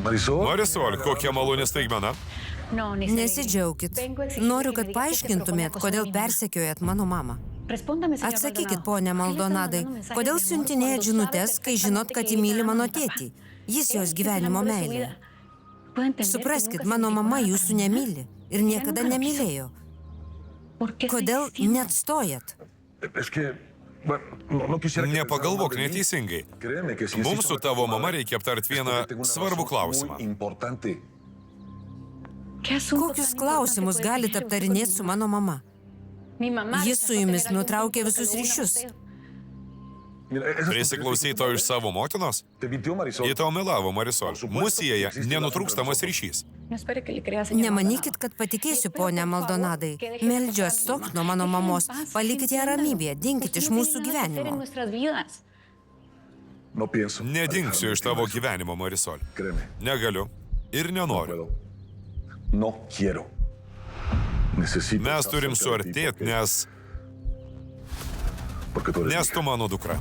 Marisol, kokia maloni staigmena. Nesidžiaukit. Noriu, kad paaiškintumėt, kodėl persekiojat mano mamą. Atsakykit, ponė Maldonadai, kodėl siuntinėjat žinutes, kai žinot, kad jį myli mano tėtį? Jis jos gyvenimo meilė. Supraskit, mano mama jūsų nemyli ir niekada nemylėjo. Kodėl neatstojat? Nepagalvok neteisingai. Mums su tavo mama reikia aptarti vieną svarbų klausimą. Kokius klausimus galite aptarinėti su mano mama? Jis su jumis nutraukė visus ryšius. Prisiklausai to iš savo motinos? Ji tau melavo, Marisol. Mūsų sieja nenutrūkstamas ryšys. Nemanykit, kad patikėsiu, ponė Maldonadai. Meldžiu, atstok nuo mano mamos. Palikit ją ramybėje, dinkit iš mūsų gyvenimo. Nedingsiu iš tavo gyvenimo, Marisol. Negaliu ir nenoriu. Mes turim suartėti, nes tu mano dukra.